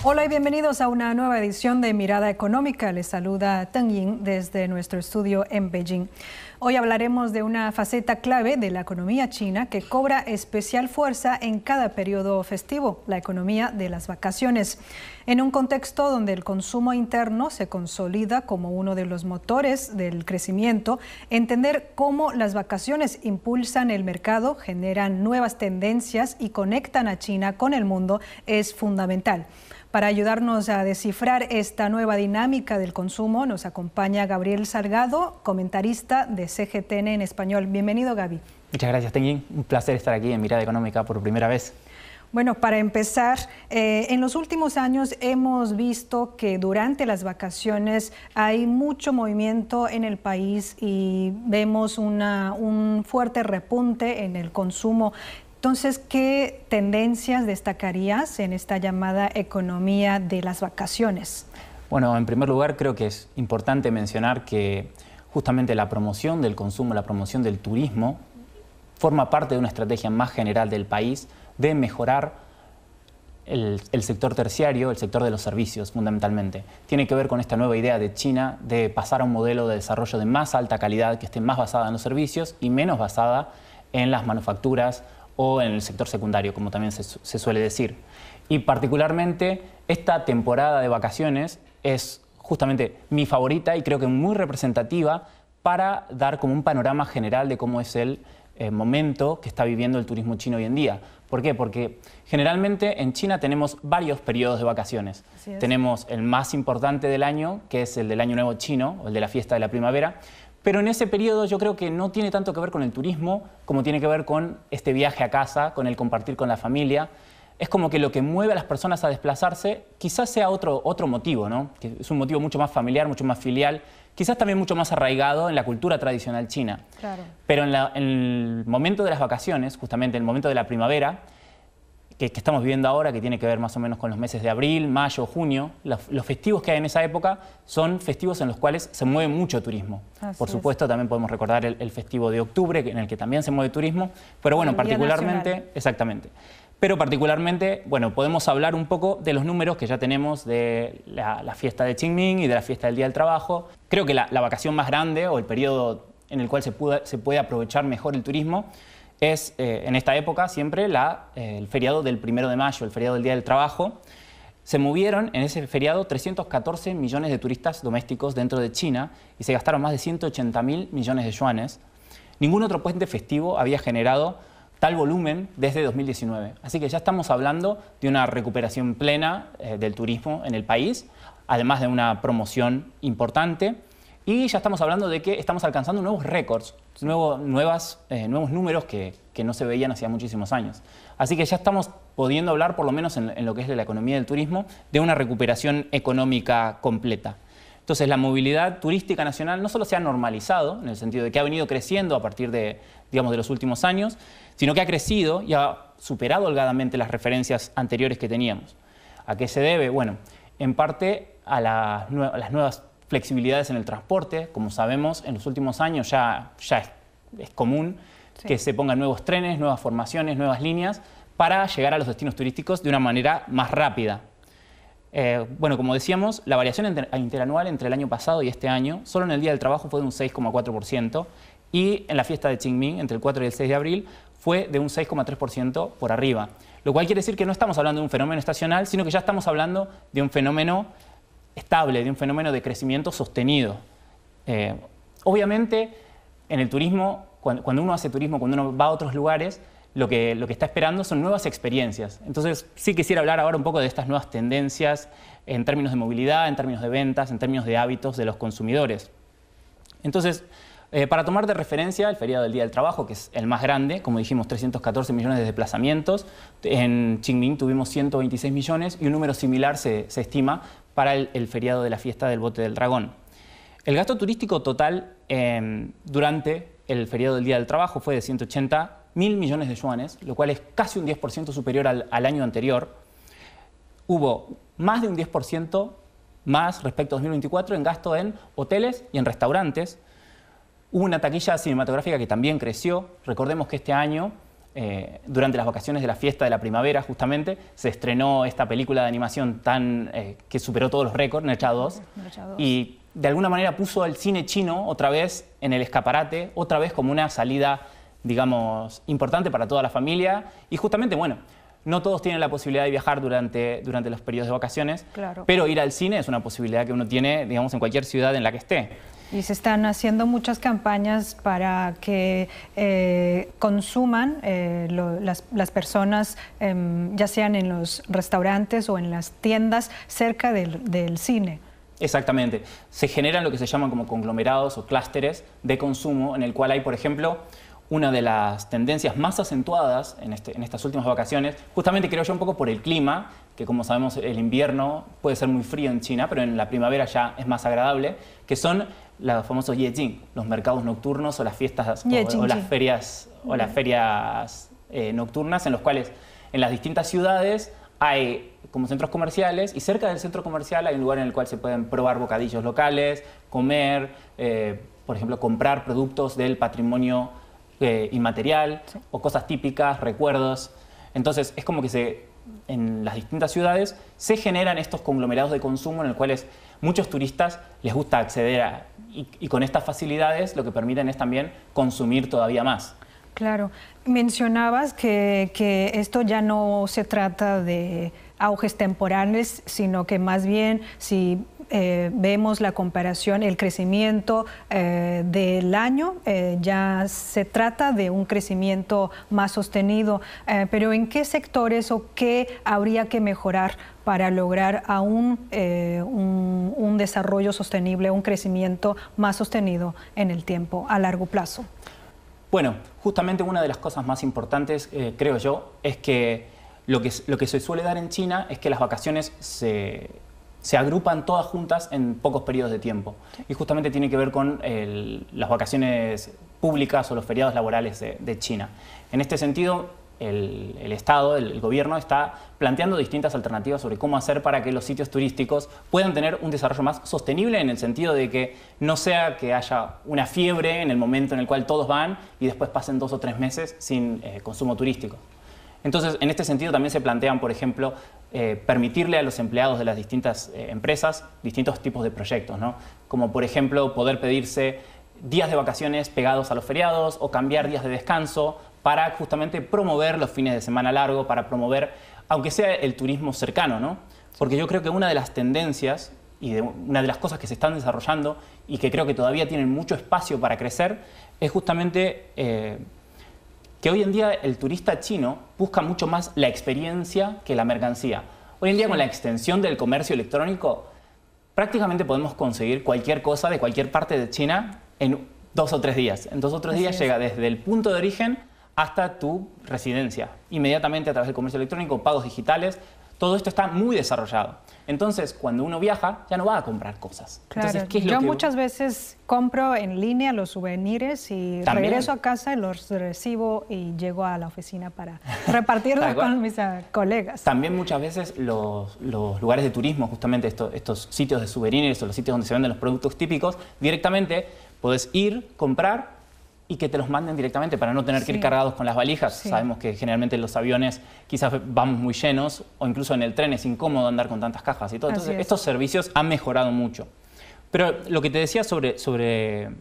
Hola y bienvenidos a una nueva edición de Mirada Económica. Les saluda Teng Ying desde nuestro estudio en Beijing. Hoy hablaremos de una faceta clave de la economía china que cobra especial fuerza en cada periodo festivo, la economía de las vacaciones. En un contexto donde el consumo interno se consolida como uno de los motores del crecimiento, entender cómo las vacaciones impulsan el mercado, generan nuevas tendencias y conectan a China con el mundo es fundamental. Para ayudarnos a descifrar esta nueva dinámica del consumo, nos acompaña Gabriel Salgado, comentarista de CGTN en español. Bienvenido, Gaby. Muchas gracias, Teng Ying. Un placer estar aquí en Mirada Económica por primera vez. Bueno, para empezar, en los últimos años hemos visto que durante las vacaciones hay mucho movimiento en el país y vemos un fuerte repunte en el consumo. Entonces, ¿qué tendencias destacarías en esta llamada economía de las vacaciones? Bueno, en primer lugar, creo que es importante mencionar que justamente la promoción del consumo, la promoción del turismo, forma parte de una estrategia más general del país de mejorar el sector terciario, el sector de los servicios, fundamentalmente. Tiene que ver con esta nueva idea de China de pasar a un modelo de desarrollo de más alta calidad, que esté más basada en los servicios y menos basada en las manufacturas o en el sector secundario, como también se suele decir. Y particularmente esta temporada de vacaciones es justamente mi favorita y creo que muy representativa para dar como un panorama general de cómo es el momento que está viviendo el turismo chino hoy en día. ¿Por qué? Porque generalmente en China tenemos varios periodos de vacaciones. Tenemos el más importante del año, que es el del Año Nuevo Chino, o el de la fiesta de la primavera. Pero en ese periodo yo creo que no tiene tanto que ver con el turismo como tiene que ver con este viaje a casa, con el compartir con la familia. Es como que lo que mueve a las personas a desplazarse quizás sea otro motivo, ¿no? Que es un motivo mucho más familiar, mucho más filial, quizás también mucho más arraigado en la cultura tradicional china. Claro. Pero en el momento de las vacaciones, justamente en el momento de la primavera, que estamos viviendo ahora, que tiene que ver más o menos con los meses de abril, mayo, junio, los festivos que hay en esa época son festivos en los cuales se mueve mucho turismo. Por supuesto, también podemos recordar el festivo de octubre, en el que también se mueve turismo, pero bueno, particularmente, exactamente. Pero particularmente, bueno, podemos hablar un poco de los números que ya tenemos de la fiesta de Qingming y de la fiesta del Día del Trabajo. Creo que la vacación más grande o el periodo en el cual se puede aprovechar mejor el turismo es en esta época siempre el feriado del 1 de mayo, el feriado del Día del Trabajo. Se movieron en ese feriado 314 millones de turistas domésticos dentro de China y se gastaron más de 180.000 millones de yuanes. Ningún otro puente festivo había generado tal volumen desde 2019. Así que ya estamos hablando de una recuperación plena del turismo en el país, además de una promoción importante. Y ya estamos hablando de que estamos alcanzando nuevos récords, nuevos números que no se veían hacía muchísimos años. Así que ya estamos pudiendo hablar, por lo menos en lo que es de la economía del turismo, de una recuperación económica completa. Entonces, la movilidad turística nacional no solo se ha normalizado, en el sentido de que ha venido creciendo a partir de los últimos años, sino que ha crecido y ha superado holgadamente las referencias anteriores que teníamos. ¿A qué se debe? Bueno, en parte a las nuevas flexibilidades en el transporte. Como sabemos, en los últimos años ya es común que se pongan nuevos trenes, nuevas formaciones, nuevas líneas para llegar a los destinos turísticos de una manera más rápida. Bueno, como decíamos, la variación interanual entre el año pasado y este año, solo en el Día del Trabajo fue de un 6,4% y en la fiesta de Qingming, entre el 4 y el 6 de abril, fue de un 6,3% por arriba. Lo cual quiere decir que no estamos hablando de un fenómeno estacional, sino que ya estamos hablando de un fenómeno estable, de un fenómeno de crecimiento sostenido. Obviamente, en el turismo, cuando uno hace turismo, cuando uno va a otros lugares, lo que está esperando son nuevas experiencias. Entonces, sí quisiera hablar ahora un poco de estas nuevas tendencias en términos de movilidad, en términos de ventas, en términos de hábitos de los consumidores. Entonces, para tomar de referencia el feriado del Día del Trabajo, que es el más grande, como dijimos, 314 millones de desplazamientos. En Qingming tuvimos 126 millones y un número similar se estima para el feriado de la fiesta del Bote del Dragón. El gasto turístico total durante el feriado del Día del Trabajo fue de 180.000 millones de yuanes, lo cual es casi un 10% superior al año anterior. Hubo más de un 10% más respecto a 2024 en gasto en hoteles y en restaurantes. Hubo una taquilla cinematográfica que también creció. Recordemos que este año durante las vacaciones de la fiesta de la primavera, justamente, se estrenó esta película de animación que superó todos los récords, NECHA 2, y de alguna manera puso al cine chino otra vez en el escaparate, otra vez como una salida, digamos, importante para toda la familia. Y justamente, bueno, no todos tienen la posibilidad de viajar durante los periodos de vacaciones, claro, pero ir al cine es una posibilidad que uno tiene, digamos, en cualquier ciudad en la que esté. Y se están haciendo muchas campañas para que consuman las personas, ya sean en los restaurantes o en las tiendas cerca del cine. Exactamente. Se generan lo que se llaman como conglomerados o clústeres de consumo, en el cual hay, por ejemplo, una de las tendencias más acentuadas en estas últimas vacaciones, justamente creo yo un poco por el clima, que como sabemos el invierno puede ser muy frío en China, pero en la primavera ya es más agradable, que son los famosos Yejing, los mercados nocturnos o las fiestas o las ferias, nocturnas, en los cuales en las distintas ciudades hay como centros comerciales y cerca del centro comercial hay un lugar en el cual se pueden probar bocadillos locales, comer, por ejemplo, comprar productos del patrimonio inmaterial, sí, o cosas típicas, recuerdos. Entonces es como que en las distintas ciudades se generan estos conglomerados de consumo en los cuales muchos turistas les gusta acceder y con estas facilidades lo que permiten es también consumir todavía más. Claro. Mencionabas que esto ya no se trata de auges temporales, sino que más bien si vemos la comparación, el crecimiento del año, ya se trata de un crecimiento más sostenido. Pero ¿en qué sectores o qué habría que mejorar para lograr aún un desarrollo sostenible, un crecimiento más sostenido en el tiempo, a largo plazo? Bueno, justamente una de las cosas más importantes, creo yo, es que lo que se suele dar en China es que las vacaciones se agrupan todas juntas en pocos periodos de tiempo. Sí. Y justamente tiene que ver con las vacaciones públicas o los feriados laborales de China. En este sentido, el Estado, el gobierno, está planteando distintas alternativas sobre cómo hacer para que los sitios turísticos puedan tener un desarrollo más sostenible, en el sentido de que no sea que haya una fiebre en el momento en el cual todos van y después pasen 2 o 3 meses sin consumo turístico. Entonces, en este sentido también se plantean, por ejemplo, permitirle a los empleados de las distintas empresas distintos tipos de proyectos, ¿no? Como por ejemplo poder pedirse días de vacaciones pegados a los feriados o cambiar días de descanso para justamente promover los fines de semana largo, para promover, aunque sea el turismo cercano, ¿no? Porque yo creo que una de las tendencias y una de las cosas que se están desarrollando y que creo que todavía tienen mucho espacio para crecer es justamente que hoy en día el turista chino busca mucho más la experiencia que la mercancía. Hoy en día, sí, con la extensión del comercio electrónico, prácticamente podemos conseguir cualquier cosa de cualquier parte de China en 2 o 3 días. En 2 o 3 días llega desde el punto de origen hasta tu residencia. Inmediatamente a través del comercio electrónico, pagos digitales, todo esto está muy desarrollado. Entonces, cuando uno viaja, ya no va a comprar cosas. Claro. Entonces, ¿qué es lo Yo que... muchas veces compro en línea los souvenirs y ¿también? Regreso a casa, los recibo y llego a la oficina para repartirlos con mis colegas. También muchas veces los lugares de turismo, justamente estos sitios de souvenirs o los sitios donde se venden los productos típicos, directamente podés ir, comprar y que te los manden directamente para no tener que ir cargados con las valijas. Sí. Sabemos que generalmente en los aviones quizás vamos muy llenos o incluso en el tren es incómodo andar con tantas cajas y todo. Entonces estos servicios han mejorado mucho. Pero lo que te decía sobre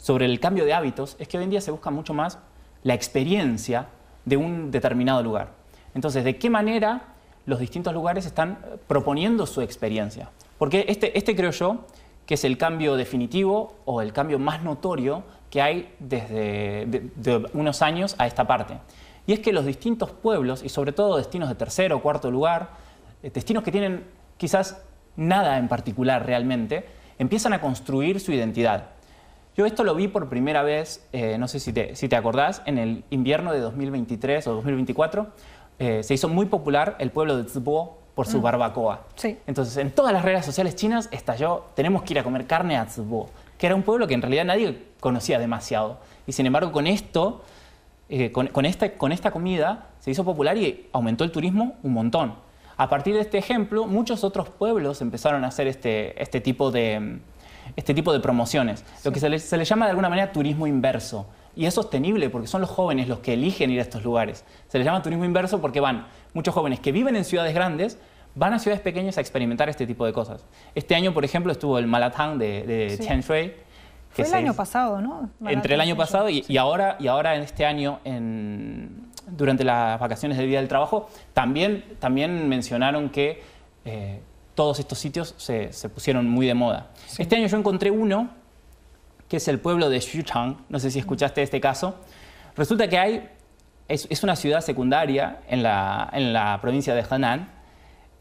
el cambio de hábitos es que hoy en día se busca mucho más la experiencia de un determinado lugar. Entonces, ¿de qué manera los distintos lugares están proponiendo su experiencia? Porque este creo yo que es el cambio definitivo o el cambio más notorio que hay desde de unos años a esta parte. Y es que los distintos pueblos, y sobre todo destinos de tercero o cuarto lugar, destinos que tienen quizás nada en particular realmente, empiezan a construir su identidad. Yo esto lo vi por primera vez, no sé si te acordás, en el invierno de 2023 o 2024, se hizo muy popular el pueblo de Zibo por su barbacoa. Sí. Entonces, en todas las redes sociales chinas estalló, tenemos que ir a comer carne a Zibo, que era un pueblo que en realidad nadie conocía demasiado. Y sin embargo, con esto, con esta comida, se hizo popular y aumentó el turismo un montón. A partir de este ejemplo, muchos otros pueblos empezaron a hacer este tipo de promociones. Sí. Lo que se le llama de alguna manera turismo inverso. y es sostenible porque son los jóvenes los que eligen ir a estos lugares. Se les llama turismo inverso porque van muchos jóvenes que viven en ciudades grandes, van a ciudades pequeñas a experimentar este tipo de cosas. Este año, por ejemplo, estuvo el Malatang de Tian Shui. Fue el año pasado, ¿no? Entre el año pasado y ahora en este año, durante las vacaciones del Día del Trabajo, también mencionaron que todos estos sitios se pusieron muy de moda. Sí. Este año yo encontré uno, que es el pueblo de Xuchang. No sé si escuchaste este caso. Resulta que es una ciudad secundaria en la provincia de Henan,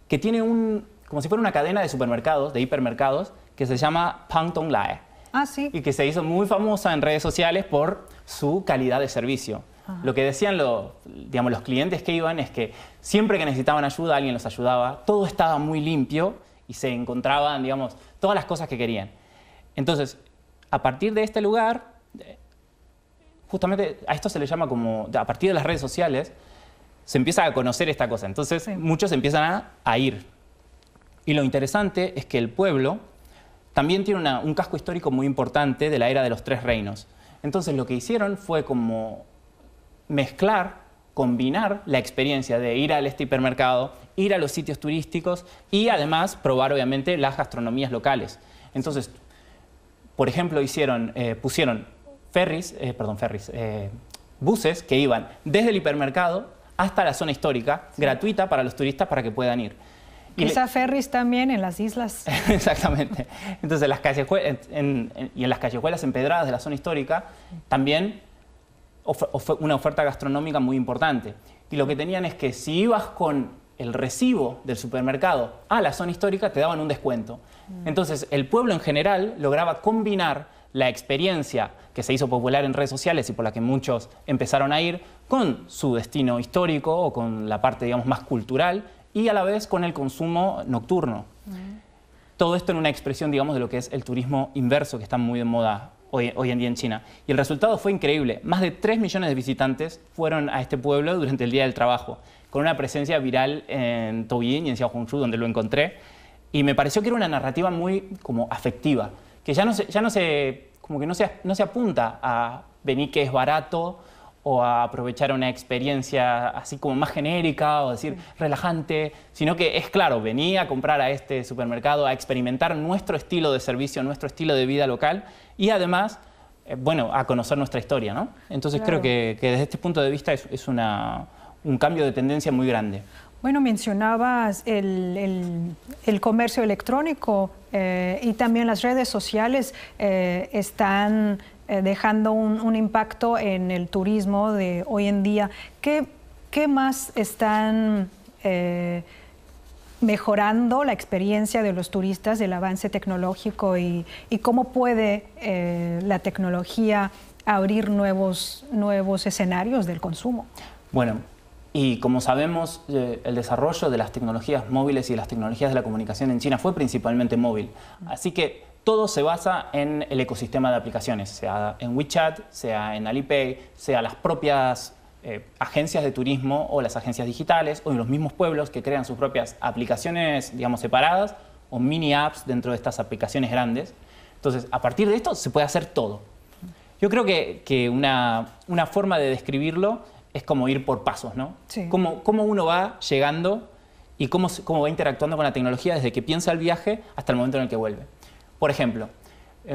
que tiene como si fuera una cadena de supermercados, de hipermercados, que se llama Pangtonglai. Ah, sí. Y que se hizo muy famosa en redes sociales por su calidad de servicio. Ajá. Lo que decían los clientes que iban es que siempre que necesitaban ayuda, alguien los ayudaba, todo estaba muy limpio y se encontraban, digamos, todas las cosas que querían. Entonces, a partir de este lugar, justamente a esto se le llama como, a partir de las redes sociales, se empieza a conocer esta cosa. Entonces, sí, muchos empiezan a ir. Y lo interesante es que el pueblo también tiene un casco histórico muy importante de la era de los Tres Reinos. Entonces, lo que hicieron fue como combinar la experiencia de ir al hipermercado, ir a los sitios turísticos y además probar, obviamente, las gastronomías locales. Entonces, por ejemplo, pusieron buses que iban desde el hipermercado hasta la zona histórica, sí, gratuita para los turistas para que puedan ir. Quizá ferries también en las islas. Exactamente. Entonces, en las callejuelas empedradas de la zona histórica también una oferta gastronómica muy importante. Y lo que tenían es que si ibas con el recibo del supermercado a la zona histórica, te daban un descuento. Entonces, el pueblo en general lograba combinar la experiencia que se hizo popular en redes sociales y por la que muchos empezaron a ir con su destino histórico o con la parte, digamos, más cultural y a la vez con el consumo nocturno. Todo esto en una expresión, digamos, de lo que es el turismo inverso, que está muy de moda hoy en día en China. Y el resultado fue increíble. Más de 3 millones de visitantes fueron a este pueblo durante el Día del Trabajo, con una presencia viral en Douyin y en Xiaohongshu, donde lo encontré. Y me pareció que era una narrativa muy como afectiva, que ya no se apunta a venir que es barato o a aprovechar una experiencia así como más genérica o decir relajante, sino que es claro, vení a comprar a este supermercado, a experimentar nuestro estilo de servicio, nuestro estilo de vida local y además, a conocer nuestra historia, ¿no? Entonces creo que desde este punto de vista es un cambio de tendencia muy grande. Bueno, mencionabas el comercio electrónico y también las redes sociales están dejando un impacto en el turismo de hoy en día. ¿Qué más están mejorando la experiencia de los turistas, el avance tecnológico y cómo puede la tecnología abrir nuevos escenarios del consumo? Bueno, y como sabemos, el desarrollo de las tecnologías móviles y las tecnologías de la comunicación en China fue principalmente móvil. Así que todo se basa en el ecosistema de aplicaciones, sea en WeChat, sea en Alipay, sea las propias agencias de turismo o las agencias digitales o los mismos pueblos que crean sus propias aplicaciones, digamos, separadas o mini apps dentro de estas aplicaciones grandes. Entonces, a partir de esto se puede hacer todo. Yo creo que una forma de describirlo es como ir por pasos, ¿no? Sí. Cómo uno va llegando y cómo va interactuando con la tecnología desde que piensa el viaje hasta el momento en el que vuelve. Por ejemplo,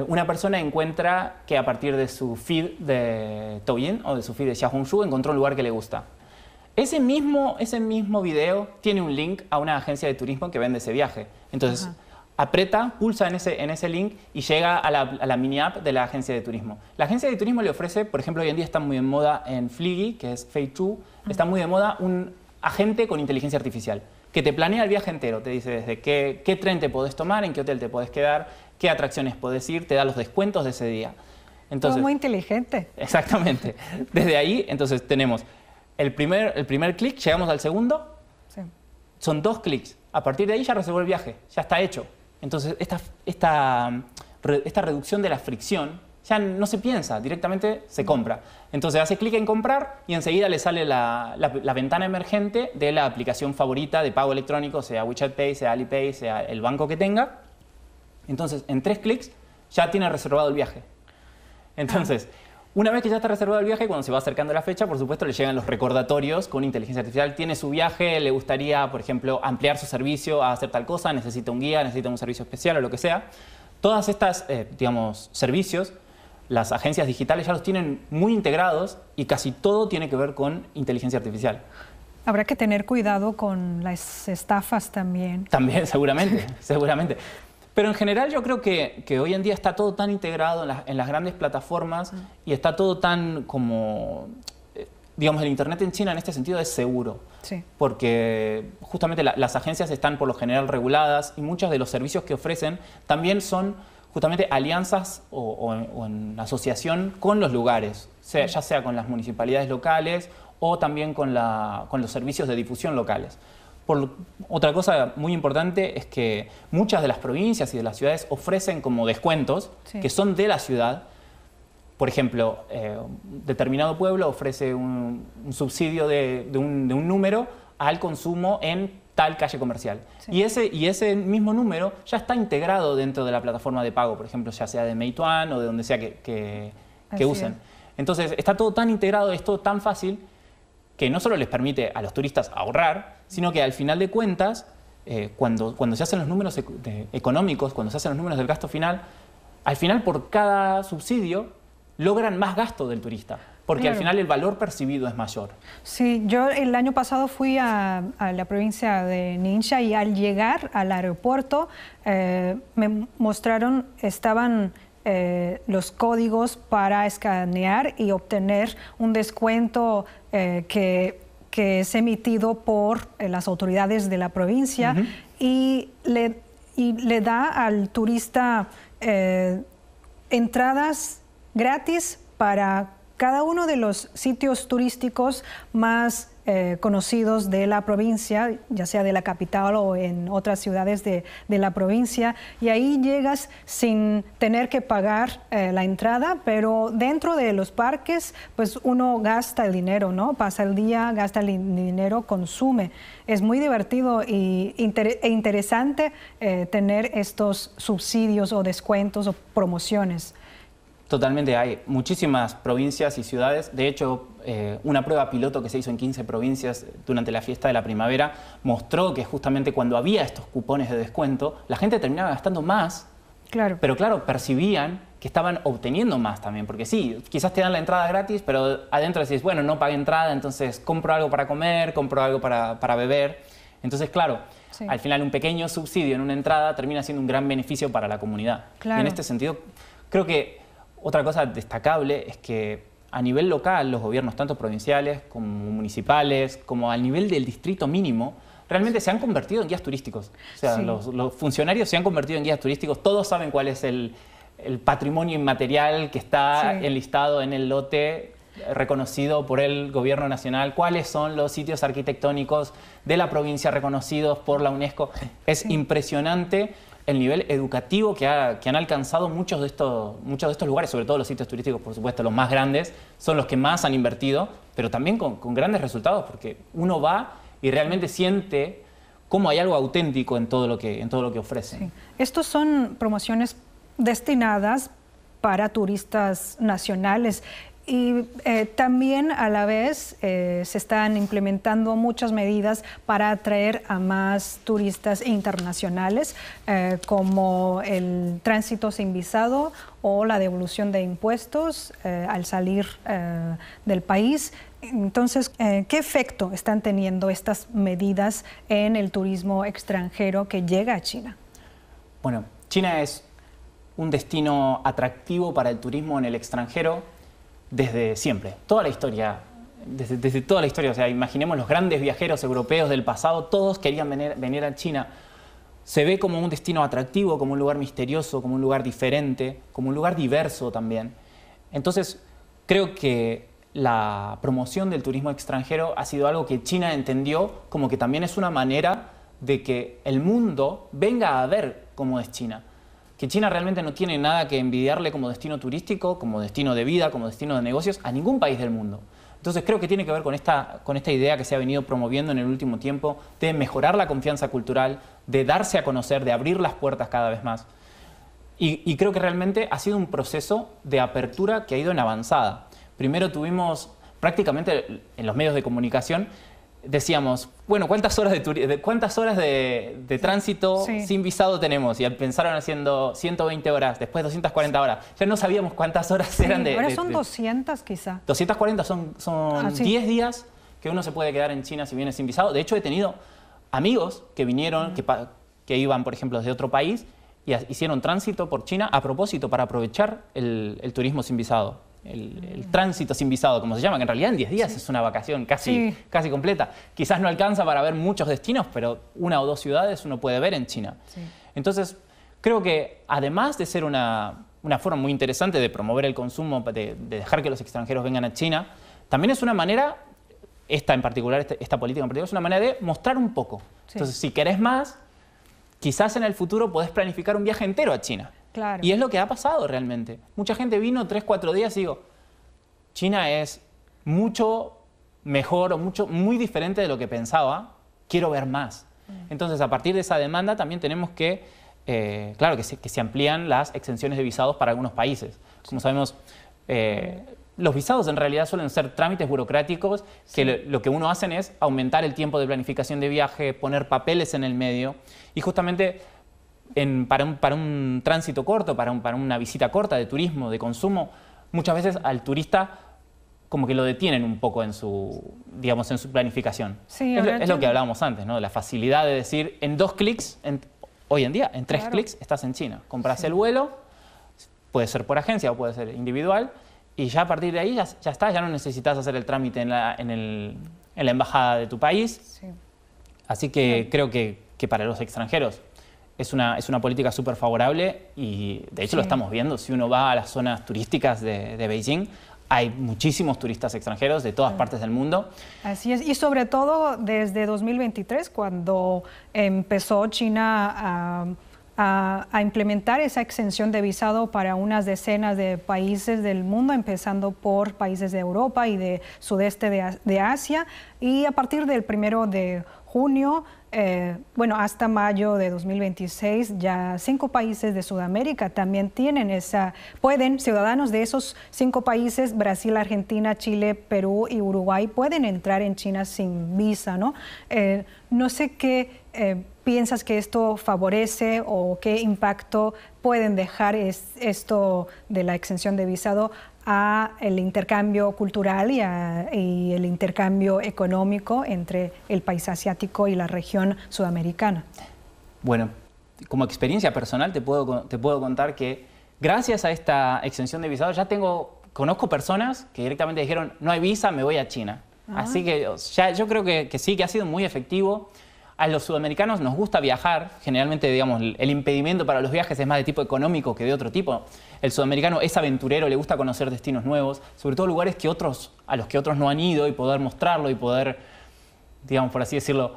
una persona encuentra que a partir de su feed de Douyin o de su feed de Xiaohongshu encontró un lugar que le gusta. Ese mismo video tiene un link a una agencia de turismo que vende ese viaje. Entonces, pulsa en ese link y llega a la mini app de la agencia de turismo. La agencia de turismo le ofrece, por ejemplo, hoy en día está muy de moda en Fliggy, que es Feichu, está muy de moda un agente con inteligencia artificial que te planea el viaje entero, te dice desde qué tren te podés tomar, en qué hotel te podés quedar, qué atracciones podés ir, te da los descuentos de ese día. Entonces, todo muy inteligente. Exactamente. Desde ahí, entonces, tenemos el primer clic, llegamos al segundo, sí, son 2 clics. A partir de ahí ya reservó el viaje, ya está hecho. Entonces, esta reducción de la fricción ya no se piensa, directamente se compra. Entonces hace clic en comprar y enseguida le sale la ventana emergente de la aplicación favorita de pago electrónico, sea WeChat Pay, sea Alipay, sea el banco que tenga. Entonces, en 3 clics ya tiene reservado el viaje. Entonces, Una vez que ya está reservado el viaje, cuando se va acercando la fecha, por supuesto, le llegan los recordatorios con inteligencia artificial. Tiene su viaje, le gustaría, por ejemplo, ampliar su servicio a hacer tal cosa, necesita un guía, necesita un servicio especial o lo que sea. Todas estas, digamos, servicios, las agencias digitales ya los tienen muy integrados y casi todo tiene que ver con inteligencia artificial. Habrá que tener cuidado con las estafas también. También, seguramente, seguramente. Pero en general yo creo que hoy en día está todo tan integrado en las grandes plataformas y está todo tan como... Digamos, el Internet en China en este sentido es seguro. Sí. Porque justamente las agencias están por lo general reguladas y muchos de los servicios que ofrecen también son justamente alianzas o en asociación con los lugares, ya sea con las municipalidades locales o también con los servicios de difusión locales. Otra cosa muy importante es que muchas de las provincias y de las ciudades ofrecen como descuentos que son de la ciudad. Por ejemplo, determinado pueblo ofrece un subsidio de un número al consumo en tal calle comercial. Sí. Y ese mismo número ya está integrado dentro de la plataforma de pago, por ejemplo, ya sea de Meituan o de donde sea que usen. Entonces, está todo tan integrado, es todo tan fácil que no solo les permite a los turistas ahorrar, sino que al final de cuentas, cuando se hacen los números económicos, cuando se hacen los números del gasto final, al final por cada subsidio logran más gasto del turista, porque al final el valor percibido es mayor. Sí, yo el año pasado fui a la provincia de Ningxia y al llegar al aeropuerto me mostraron, estaban los códigos para escanear y obtener un descuento que es emitido por las autoridades de la provincia y le da al turista entradas gratis para cada uno de los sitios turísticos más conocidos de la provincia, ya sea de la capital o en otras ciudades de la provincia, y ahí llegas sin tener que pagar la entrada, pero dentro de los parques pues uno gasta el dinero, ¿no? Pasa el día, gasta el dinero, consume. Es muy divertido e interesante tener estos subsidios o descuentos o promociones. Totalmente, hay muchísimas provincias y ciudades. De hecho, una prueba piloto que se hizo en 15 provincias durante la fiesta de la primavera mostró que justamente cuando había estos cupones de descuento, la gente terminaba gastando más, pero claro, percibían que estaban obteniendo más también, porque sí, quizás te dan la entrada gratis, pero adentro decís, bueno, no pagué entrada, entonces compro algo para comer, compro algo para beber. Entonces, claro, al final un pequeño subsidio en una entrada termina siendo un gran beneficio para la comunidad. Y en este sentido, creo que otra cosa destacable es que a nivel local, los gobiernos tanto provinciales como municipales, como al nivel del distrito mínimo, realmente se han convertido en guías turísticos. O sea, los funcionarios se han convertido en guías turísticos, todos saben cuál es el patrimonio inmaterial que está enlistado en el lote reconocido por el gobierno nacional, cuáles son los sitios arquitectónicos de la provincia reconocidos por la UNESCO. Es impresionante el nivel educativo que han alcanzado muchos de estos lugares, sobre todo los sitios turísticos, por supuesto, los más grandes, son los que más han invertido, pero también con grandes resultados, porque uno va y realmente siente cómo hay algo auténtico en todo lo que ofrecen. Sí. Estos son promociones destinadas para turistas nacionales. Y también a la vez se están implementando muchas medidas para atraer a más turistas internacionales, como el tránsito sin visado o la devolución de impuestos al salir del país. Entonces, ¿qué efecto están teniendo estas medidas en el turismo extranjero que llega a China? Bueno, China es un destino atractivo para el turismo en el extranjero desde siempre, toda la historia, desde toda la historia. O sea, imaginemos los grandes viajeros europeos del pasado, todos querían venir a China. Se ve como un destino atractivo, como un lugar misterioso, como un lugar diferente, como un lugar diverso también. Entonces, creo que la promoción del turismo extranjero ha sido algo que China entendió como que también es una manera de que el mundo venga a ver cómo es China. Que China realmente no tiene nada que envidiarle como destino turístico, como destino de vida, como destino de negocios a ningún país del mundo. Entonces creo que tiene que ver con esta idea que se ha venido promoviendo en el último tiempo de mejorar la confianza cultural, de darse a conocer, de abrir las puertas cada vez más. Y creo que realmente ha sido un proceso de apertura que ha ido en avanzada. Primero tuvimos prácticamente en los medios de comunicación, decíamos, bueno, ¿cuántas horas de tránsito sin visado tenemos? Y empezaron haciendo 120 horas, después 240 horas. Ya no sabíamos cuántas horas eran de... Ahora son 200 quizá. 240 son 10 días que uno se puede quedar en China si viene sin visado. De hecho, he tenido amigos que vinieron, que iban, por ejemplo, desde otro país y hicieron tránsito por China a propósito para aprovechar el turismo sin visado. El tránsito sin visado, como se llama, que en realidad en 10 días es una vacación casi completa. Quizás no alcanza para ver muchos destinos, pero 1 o 2 ciudades uno puede ver en China. Entonces, creo que además de ser una forma muy interesante de promover el consumo, de dejar que los extranjeros vengan a China, también es una manera, esta política en particular, es una manera de mostrar un poco. Entonces, si querés más, quizás en el futuro podés planificar un viaje entero a China. Claro. Y es lo que ha pasado realmente. Mucha gente vino 3, 4 días y digo, China es mucho mejor o muy diferente de lo que pensaba, quiero ver más. Entonces, a partir de esa demanda también tenemos que, claro, que se amplían las exenciones de visados para algunos países. Como sabemos, los visados en realidad suelen ser trámites burocráticos que lo que uno hace es aumentar el tiempo de planificación de viaje, poner papeles en el medio y justamente... para un tránsito corto, para una visita corta de turismo, de consumo, muchas veces al turista como que lo detienen un poco en su planificación. Sí, es lo que hablábamos antes, ¿no? La facilidad de decir en 2 clics, hoy en día, en 3 clics estás en China. Compras el vuelo, puede ser por agencia o puede ser individual, y ya a partir de ahí ya está, ya no necesitas hacer el trámite en la embajada de tu país. Así que creo que para los extranjeros es una política súper favorable y de hecho lo estamos viendo. Si uno va a las zonas turísticas de Beijing, hay muchísimos turistas extranjeros de todas partes del mundo. Así es, y sobre todo desde 2023, cuando empezó China a implementar esa exención de visado para unas decenas de países del mundo, empezando por países de Europa y de sudeste de Asia, y a partir del 1 de junio, hasta mayo de 2026, ya 5 países de Sudamérica también tienen ciudadanos de esos 5 países, Brasil, Argentina, Chile, Perú y Uruguay, pueden entrar en China sin visa, ¿no? No sé qué piensas que esto favorece o qué impacto pueden dejar esto de la exención de visado a el intercambio cultural y el intercambio económico entre el país asiático y la región sudamericana. Bueno, como experiencia personal te puedo contar que gracias a esta exención de visado conozco personas que directamente dijeron no hay visa, me voy a China. Así que yo creo que sí, que ha sido muy efectivo. A los sudamericanos nos gusta viajar, generalmente digamos, el impedimento para los viajes es más de tipo económico que de otro tipo. El sudamericano es aventurero, le gusta conocer destinos nuevos, sobre todo lugares a los que otros no han ido y poder mostrarlo y poder, digamos, por así decirlo,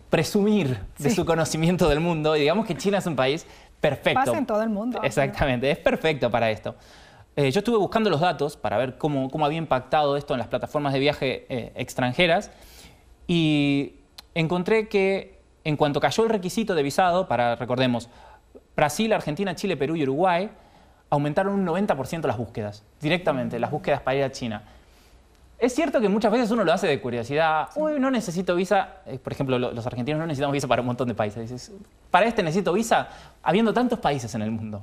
presumir de su conocimiento del mundo. Y digamos que China es un país perfecto. Pasa en todo el mundo. Exactamente, es perfecto para esto. Yo estuve buscando los datos para ver cómo había impactado esto en las plataformas de viaje extranjeras y encontré que en cuanto cayó el requisito de visado para, recordemos, Brasil, Argentina, Chile, Perú y Uruguay, aumentaron un 90% las búsquedas, directamente, las búsquedas para ir a China. Es cierto que muchas veces uno lo hace de curiosidad. Uy, no necesito visa. Por ejemplo, los argentinos no necesitamos visa para un montón de países. Dices, para este necesito visa, habiendo tantos países en el mundo.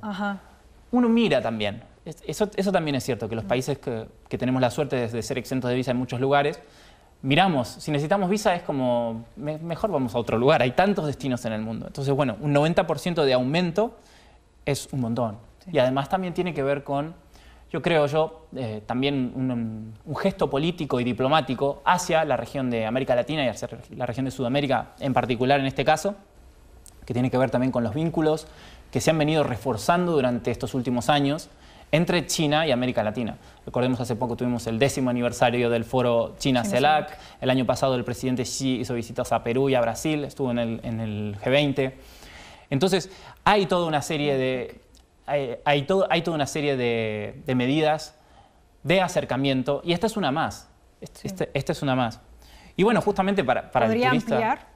Uno mira también. Eso también es cierto, que los países que tenemos la suerte de ser exentos de visa en muchos lugares, miramos, si necesitamos visa es como, mejor vamos a otro lugar, hay tantos destinos en el mundo. Entonces, bueno, un 90% de aumento es un montón. Y además también tiene que ver con, también un gesto político y diplomático hacia la región de América Latina y hacia la región de Sudamérica en particular en este caso, que tiene que ver también con los vínculos que se han venido reforzando durante estos últimos años entre China y América Latina. Recordemos, hace poco tuvimos el 10º aniversario del foro China-CELAC. El año pasado el presidente Xi hizo visitas a Perú y a Brasil, estuvo en el G20. Entonces, hay toda una serie de medidas de acercamiento y esta es una más. Esta es una más. Y bueno, justamente para el turista... ¿Podría ampliar?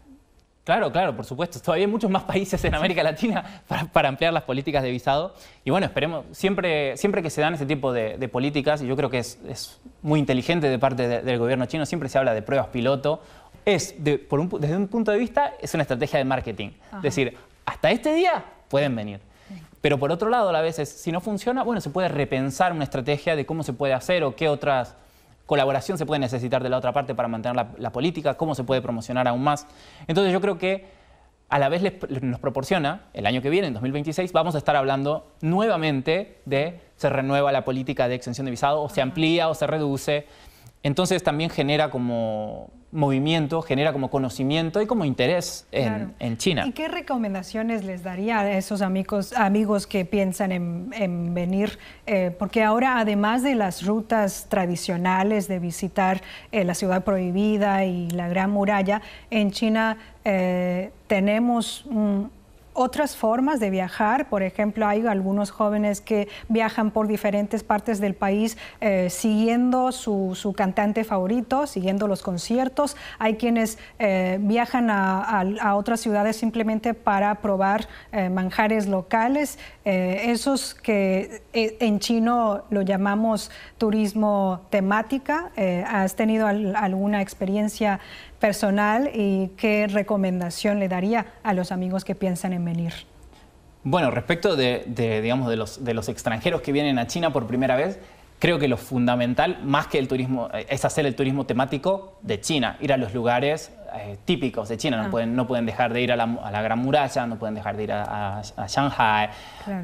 Claro, claro, por supuesto. Todavía hay muchos más países en América Latina para ampliar las políticas de visado. Y bueno, esperemos, siempre que se dan ese tipo de políticas, y yo creo que es muy inteligente de parte del gobierno chino, siempre se habla de pruebas piloto. Desde un punto de vista, es una estrategia de marketing. Es decir, hasta este día pueden venir. Pero por otro lado, a veces, si no funciona, bueno, se puede repensar una estrategia de cómo se puede hacer o qué otras colaboración se puede necesitar de la otra parte para mantener la política, cómo se puede promocionar aún más. Entonces yo creo que a la vez nos proporciona, el año que viene, en 2026, vamos a estar hablando nuevamente de se renueva la política de exención de visado, o se amplía o se reduce. Entonces también genera como movimiento, genera como conocimiento y como interés en China. ¿Y qué recomendaciones les daría a esos amigos que piensan en venir? Porque ahora, además de las rutas tradicionales de visitar la ciudad prohibida y la Gran Muralla, en China tenemos otras formas de viajar. Por ejemplo, hay algunos jóvenes que viajan por diferentes partes del país siguiendo su cantante favorito, siguiendo los conciertos. Hay quienes viajan a otras ciudades simplemente para probar manjares locales. Esos que en chino lo llamamos turismo temática. ¿Has tenido alguna experiencia personal y qué recomendación le daría a los amigos que piensan en venir? Bueno, respecto digamos, de los extranjeros que vienen a China por primera vez, creo que lo fundamental, más que el turismo, es hacer el turismo temático de China, ir a los lugares típicos de China. No pueden dejar de ir a la Gran Muralla, no pueden dejar de ir a Shanghai,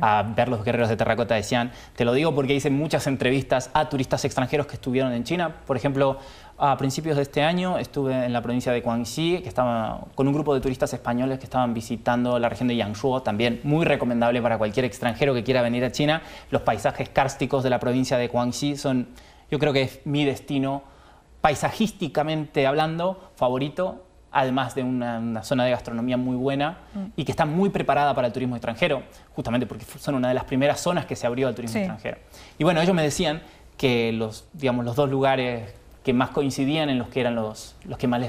a ver los guerreros de terracota de Xi'an. Te lo digo porque hice muchas entrevistas a turistas extranjeros que estuvieron en China. Por ejemplo, a principios de este año estuve en la provincia de Guangxi, que estaba con un grupo de turistas españoles que estaban visitando la región de Yangshuo, también muy recomendable para cualquier extranjero que quiera venir a China. Los paisajes kársticos de la provincia de Guangxi son, yo creo que es mi destino, paisajísticamente hablando, favorito, además de una zona de gastronomía muy buena y que está muy preparada para el turismo extranjero, justamente porque son una de las primeras zonas que se abrió al turismo extranjero. Y bueno, ellos me decían que los dos lugares que más coincidían en los que eran los que más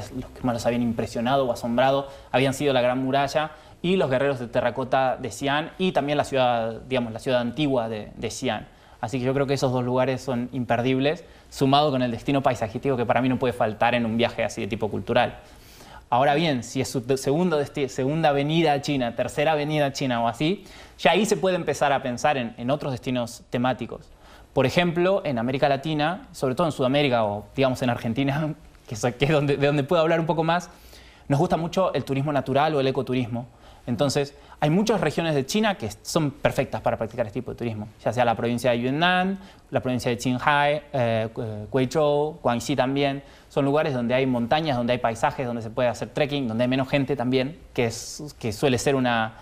los habían impresionado o asombrado habían sido la Gran Muralla y los guerreros de terracota de Xi'an y también la ciudad, la ciudad antigua de Xi'an. Así que yo creo que esos dos lugares son imperdibles, sumado con el destino paisajístico que para mí no puede faltar en un viaje así de tipo cultural. Ahora bien, si es su segunda avenida a China, tercera avenida a China o así, ya ahí se puede empezar a pensar en otros destinos temáticos. Por ejemplo, en América Latina, sobre todo en Sudamérica o digamos en Argentina, que es de donde puedo hablar un poco más, nos gusta mucho el turismo natural o el ecoturismo. Entonces, hay muchas regiones de China que son perfectas para practicar este tipo de turismo, ya sea la provincia de Yunnan, la provincia de Qinghai, Guizhou, Guangxi también. Son lugares donde hay montañas, donde hay paisajes, donde se puede hacer trekking, donde hay menos gente también, que suele ser una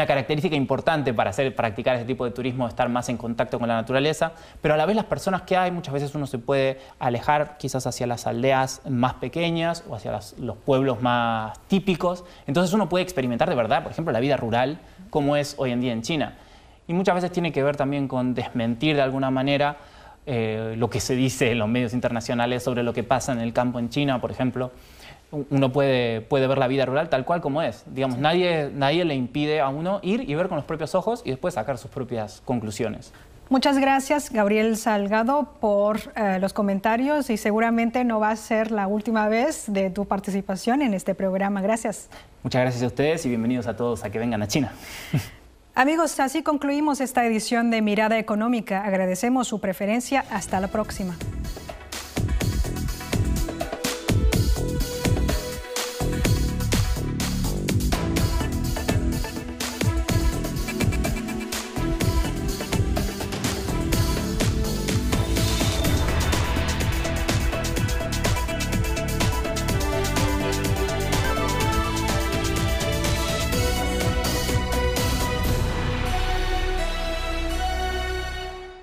característica importante para practicar ese tipo de turismo, estar más en contacto con la naturaleza, pero a la vez las personas que hay, muchas veces uno se puede alejar quizás hacia las aldeas más pequeñas o hacia los pueblos más típicos. Entonces uno puede experimentar de verdad, por ejemplo, la vida rural, como es hoy en día en China. Y muchas veces tiene que ver también con desmentir de alguna manera lo que se dice en los medios internacionales sobre lo que pasa en el campo en China, por ejemplo. Uno puede ver la vida rural tal cual como es. Digamos, nadie le impide a uno ir y ver con los propios ojos y después sacar sus propias conclusiones. Muchas gracias, Gabriel Salgado, por los comentarios y seguramente no va a ser la última vez de tu participación en este programa. Gracias. Muchas gracias a ustedes y bienvenidos a todos a que vengan a China. Amigos, así concluimos esta edición de Mirada Económica. Agradecemos su preferencia. Hasta la próxima.